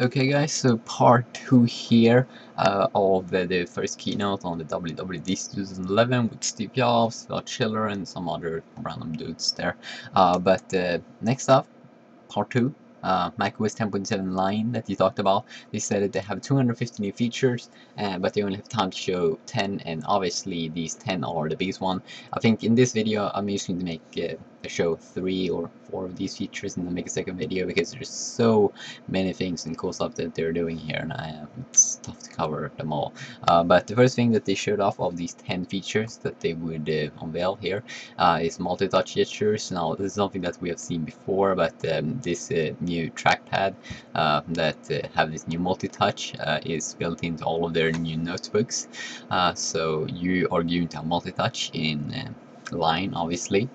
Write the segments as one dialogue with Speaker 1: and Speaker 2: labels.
Speaker 1: Okay guys, so part 2 here of the first keynote on the WWDC 2011 with Steve Jobs, Phil Schiller and some other random dudes there. But next up, part 2, macOS 10.7 line that you talked about. They said that they have 250 new features, but they only have time to show 10, and obviously these 10 are the biggest one. I think in this video I'm just going to make show 3 or 4 of these features and then make a second video because there's so many things and cool stuff that they're doing here, and it's tough to cover them all. But the first thing that they showed off of these 10 features that they would unveil here is multi-touch gestures. Now this is something that we have seen before, but this new trackpad that have this new multi-touch is built into all of their new notebooks. So you are going to have multi-touch in line, obviously.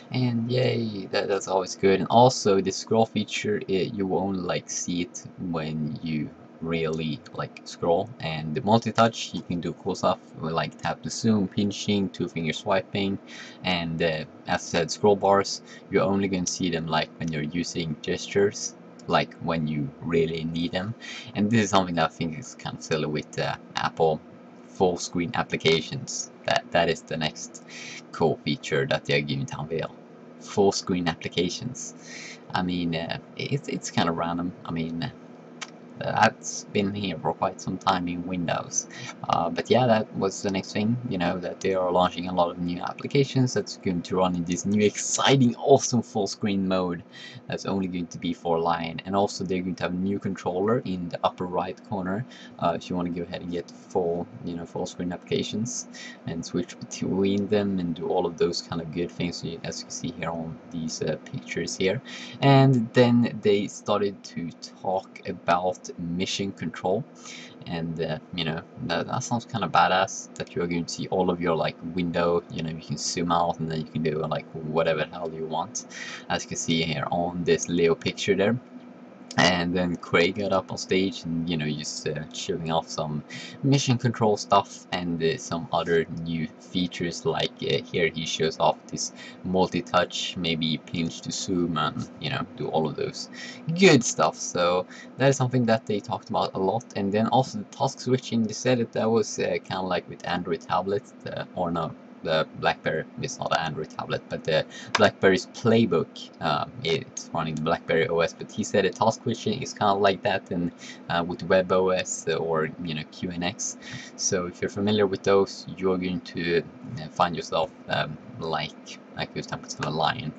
Speaker 1: And yay, that's always good. And also the scroll feature, you won't like see it when you really like scroll. And the multi-touch, you can do cool stuff like tap to zoom, pinching, two-finger swiping, and as I said, scroll bars, you're only going to see them like when you're using gestures, like when you really need them. And this is something that I think is kind of silly with Apple full screen applications. That is the next cool feature that they're going to unveil. Full screen applications. I mean, it's kind of random. I mean, that's been here for quite some time in Windows. But yeah, that was the next thing, you know, that they are launching a lot of new applications that's going to run in this new exciting, awesome full screen mode that's only going to be for Lion. And also they're going to have a new controller in the upper right corner if you want to go ahead and get full, full screen applications and switch between them and do all of those kind of good things, as you can see here on these pictures here. And then they started to talk about mission control, and that sounds kind of badass, that you're going to see all of your like window, you can zoom out and then you can do like whatever the hell you want, as you can see here on this Leo picture there. And then Craig got up on stage and just showing off some mission control stuff and some other new features, like here he shows off this multi-touch, maybe pinch to zoom, and do all of those good stuff. So that is something that they talked about a lot. And then also the task switching, they said that was kind of like with Android tablets, or no, the BlackBerry is not an Android tablet, but the BlackBerry's Playbook, it's running the BlackBerry OS. But he said a task switching is kind of like that, and with WebOS or QNX. So if you're familiar with those, you're going to find yourself like this temperature of a lion.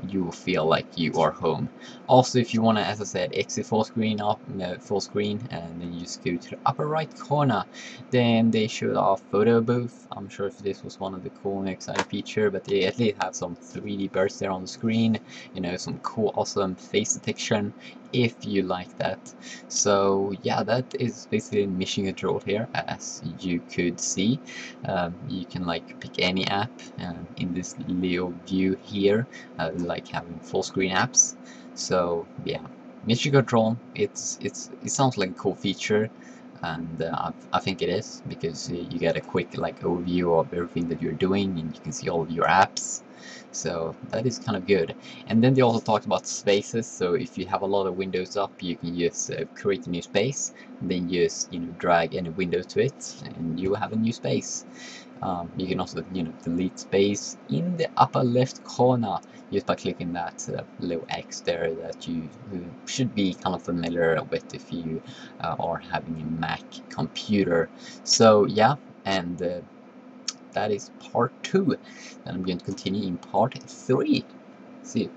Speaker 1: You will feel like you are home. Also, if you want to, as I said, exit full screen up, full screen, and then you just go to the upper right corner, then they showed off photo booth. I'm sure if this was one of the cool and exciting feature, but they at least have some 3D bursts there on the screen, some cool awesome face detection if you like that. So yeah, that is basically mission control here, as you could see. You can like pick any app in this Leo view here, like having full screen apps. So yeah, mission control, it sounds like a cool feature, and I think it is, because you get a quick like overview of everything that you're doing and you can see all of your apps. So that is kind of good. And then they also talked about spaces. So if you have a lot of windows up, you can just create a new space, and then just drag any window to it, and you will have a new space. You can also delete space in the upper left corner just by clicking that little X there that you should be kind of familiar with if you are having a Mac computer. So yeah, and that is part 2. Then I'm going to continue in part 3. See you.